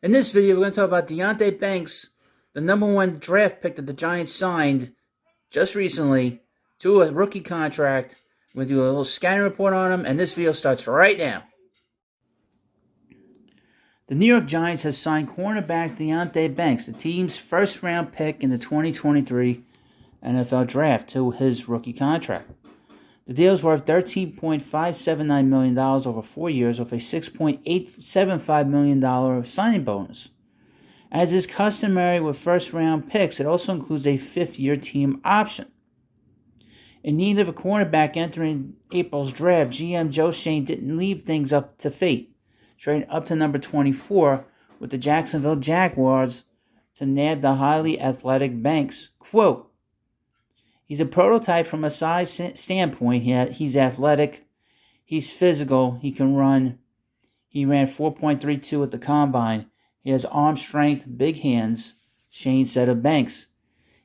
In this video, we're going to talk about Deonte Banks, the number one draft pick that the Giants signed just recently to a rookie contract. We're going to do a little scouting report on him, and this video starts right now. The New York Giants have signed cornerback Deonte Banks, the team's first-round pick in the 2023 NFL Draft, to his rookie contract. The deal is worth $13.579 million over 4 years with a $6.875 million signing bonus. As is customary with first-round picks, it also includes a fifth-year team option. In need of a cornerback entering April's draft, GM Joe Schoen didn't leave things up to fate, trading up to number 24 with the Jacksonville Jaguars to nab the highly athletic Banks. Quote, "He's a prototype from a size standpoint. He's athletic. He's physical. He can run. He ran 4.32 at the combine. He has arm strength, big hands," Shane said of Banks.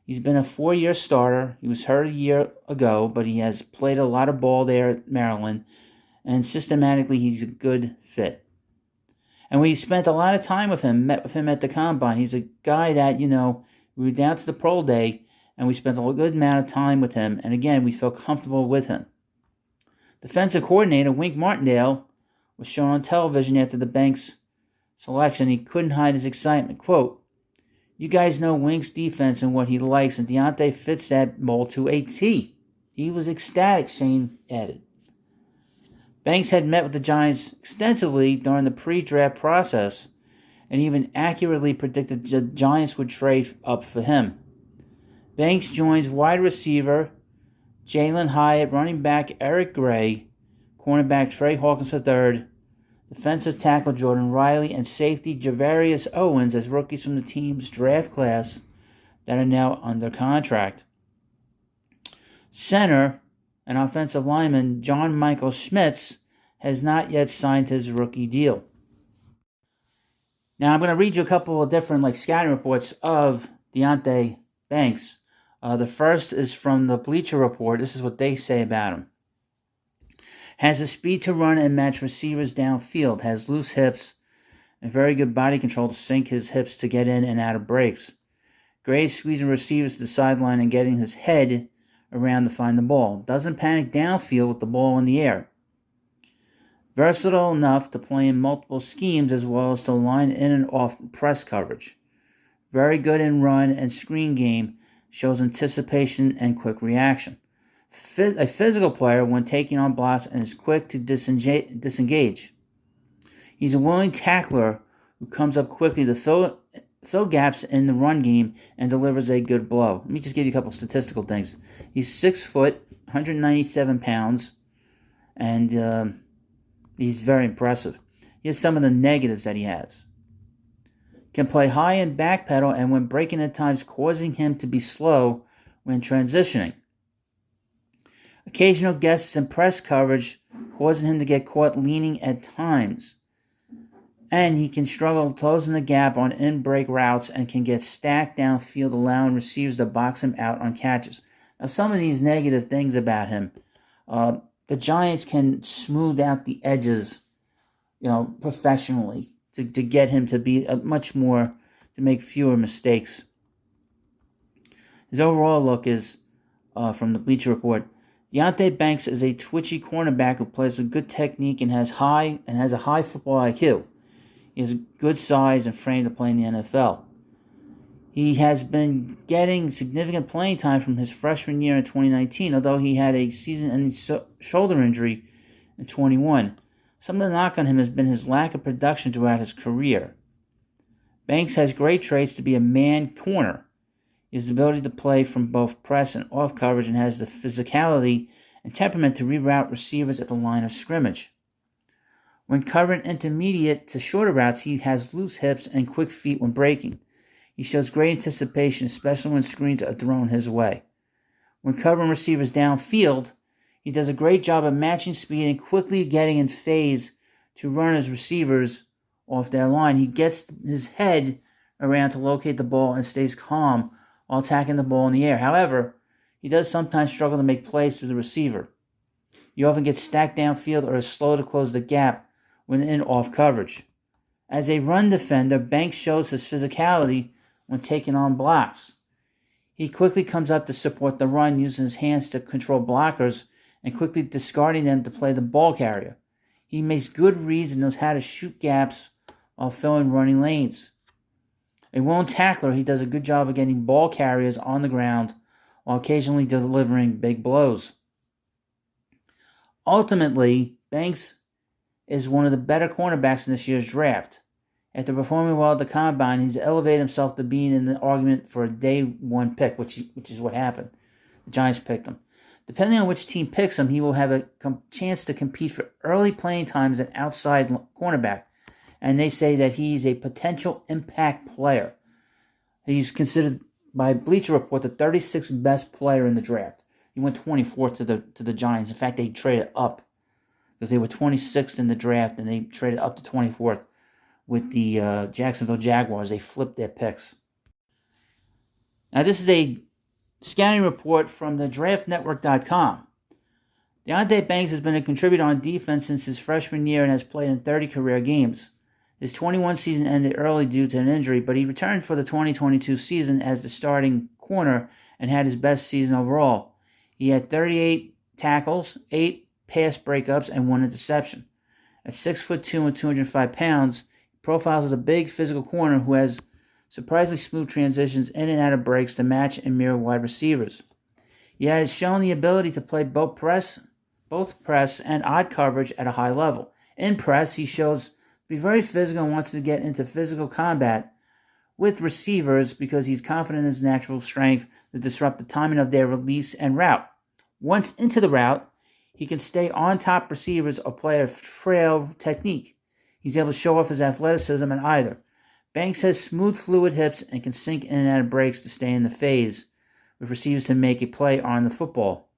He's been a 4-year starter. He was hurt a year ago, but he has played a lot of ball there at Maryland, and systematically he's a good fit. And we spent a lot of time with him, met with him at the combine. He's a guy that, we were down to the pro day, and we spent a good amount of time with him. And again, we felt comfortable with him. Defensive coordinator Wink Martindale was shown on television after the Banks selection. He couldn't hide his excitement. Quote, "You guys know Wink's defense and what he likes, and Deonte fits that mold to a T." He was ecstatic, Shane added. Banks had met with the Giants extensively during the pre-draft process and even accurately predicted the Giants would trade up for him. Banks joins wide receiver Jalen Hyatt, running back Eric Gray, cornerback Trey Hawkins III, defensive tackle Jordan Riley, and safety Javarius Owens as rookies from the team's draft class that are now under contract. Center and offensive lineman John Michael Schmitz has not yet signed his rookie deal. Now I'm going to read you a couple of different scouting reports of Deonte Banks. The first is from the Bleacher Report. This is what they say about him. Has the speed to run and match receivers downfield. Has loose hips and very good body control to sink his hips to get in and out of breaks. Great squeezing receivers to the sideline and getting his head around to find the ball. Doesn't panic downfield with the ball in the air. Versatile enough to play in multiple schemes as well as to line in and off press coverage. Very good in run and screen game. Shows anticipation and quick reaction. A physical player when taking on blocks and is quick to disengage. He's a willing tackler who comes up quickly to fill gaps in the run game and delivers a good blow. Let me just give you a couple statistical things. He's 6 foot, 197 pounds, and he's very impressive. Here's some of the negatives that he has. Can play high and backpedal, and when breaking at times causing him to be slow when transitioning. Occasional guesses and press coverage causing him to get caught leaning at times. And he can struggle closing the gap on in-break routes and can get stacked downfield, allowing receivers to box him out on catches. Now, some of these negative things about him, the Giants can smooth out the edges, professionally to get him to be much more, to make fewer mistakes. His overall look is, from the Bleacher Report, Deonte Banks is a twitchy cornerback who plays with good technique and has a high football IQ. He has good size and frame to play in the NFL. He has been getting significant playing time from his freshman year in 2019, although he had a season-ending shoulder injury in 21. Some of the knock on him has been his lack of production throughout his career. Banks has great traits to be a man corner. He has the ability to play from both press and off coverage and has the physicality and temperament to reroute receivers at the line of scrimmage. When covering intermediate to shorter routes, he has loose hips and quick feet when breaking. He shows great anticipation, especially when screens are thrown his way. When covering receivers downfield, he does a great job of matching speed and quickly getting in phase to run his receivers off their line. He gets his head around to locate the ball and stays calm while attacking the ball in the air. However, he does sometimes struggle to make plays through the receiver. He often gets stacked downfield or is slow to close the gap when in off coverage. As a run defender, Banks shows his physicality when taking on blocks. He quickly comes up to support the run, using his hands to control blockers and quickly discarding them to play the ball carrier. He makes good reads and knows how to shoot gaps while filling running lanes. A willing tackler, he does a good job of getting ball carriers on the ground while occasionally delivering big blows. Ultimately, Banks is one of the better cornerbacks in this year's draft. After performing well at the Combine, he's elevated himself to being in the argument for a day one pick, which is what happened. The Giants picked him. Depending on which team picks him, he will have a chance to compete for early playing time as an outside cornerback. And they say that he's a potential impact player. He's considered by Bleacher Report the 36th best player in the draft. He went 24th to the Giants. In fact, they traded up because they were 26th in the draft, and they traded up to 24th with the Jacksonville Jaguars. They flipped their picks. Now, this is a scouting report from the DraftNetwork.com. Deonte Banks has been a contributor on defense since his freshman year and has played in 30 career games. His 21 season ended early due to an injury, but he returned for the 2022 season as the starting corner and had his best season overall. He had 38 tackles, 8 pass breakups, and 1 interception. At 6'2" and 205 pounds, he profiles as a big physical corner who has surprisingly smooth transitions in and out of breaks to match and mirror wide receivers. He has shown the ability to play both press and odd coverage at a high level. In press, he shows to be very physical and wants to get into physical combat with receivers because he's confident in his natural strength to disrupt the timing of their release and route. Once into the route, he can stay on top receivers or play a trail technique. He's able to show off his athleticism in either. Banks has smooth, fluid hips and can sink in and out of breaks to stay in the phase with receivers to make a play on the football.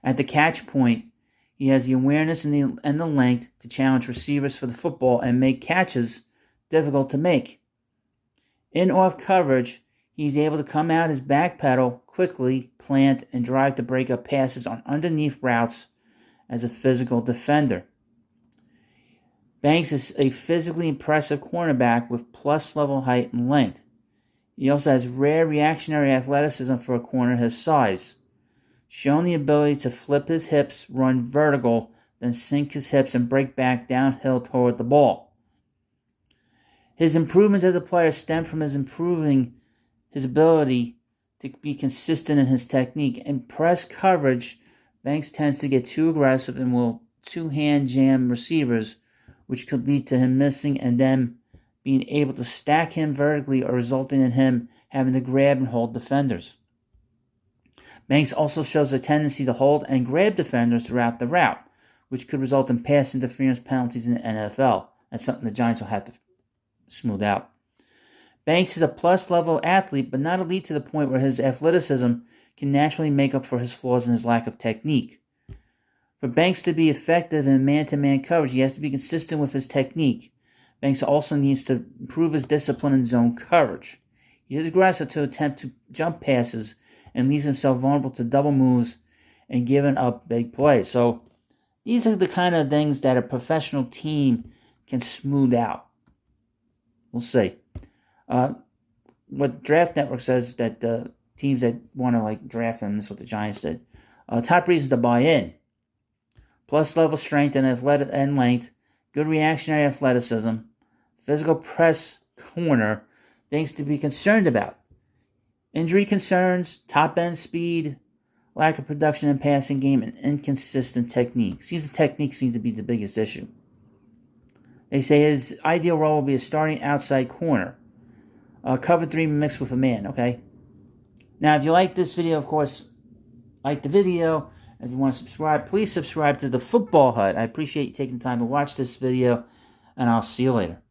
At the catch point, he has the awareness and the length to challenge receivers for the football and make catches difficult to make. In off coverage, he's able to come out his back pedal, quickly plant, and drive to break up passes on underneath routes as a physical defender. Banks is a physically impressive cornerback with plus-level height and length. He also has rare reactionary athleticism for a corner his size, showing the ability to flip his hips, run vertical, then sink his hips and break back downhill toward the ball. His improvements as a player stem from his improving his ability to be consistent in his technique. In press coverage, Banks tends to get too aggressive and will two-hand jam receivers, which could lead to him missing and them being able to stack him vertically or resulting in him having to grab and hold defenders. Banks also shows a tendency to hold and grab defenders throughout the route, which could result in pass interference penalties in the NFL. That's something the Giants will have to smooth out. Banks is a plus-level athlete, but not elite to the point where his athleticism can naturally make up for his flaws and his lack of technique. For Banks to be effective in man-to-man coverage, he has to be consistent with his technique. Banks also needs to improve his discipline in zone coverage. He is aggressive to attempt to jump passes and leaves himself vulnerable to double moves and giving up big plays. So these are the kind of things that a professional team can smooth out. We'll see. What Draft Network says that the teams that want to draft him, this is what the Giants did. Top reasons to buy in: plus level strength and length, good reactionary athleticism, physical press corner, things to be concerned about: injury concerns, top end speed, lack of production in passing game, and inconsistent technique. Seems the technique seems to be the biggest issue. They say his ideal role will be a starting outside corner. Cover 3 mixed with a man, okay? Now, if you like this video, of course, like the video. If you want to subscribe, please subscribe to the Football Hut. I appreciate you taking the time to watch this video, and I'll see you later.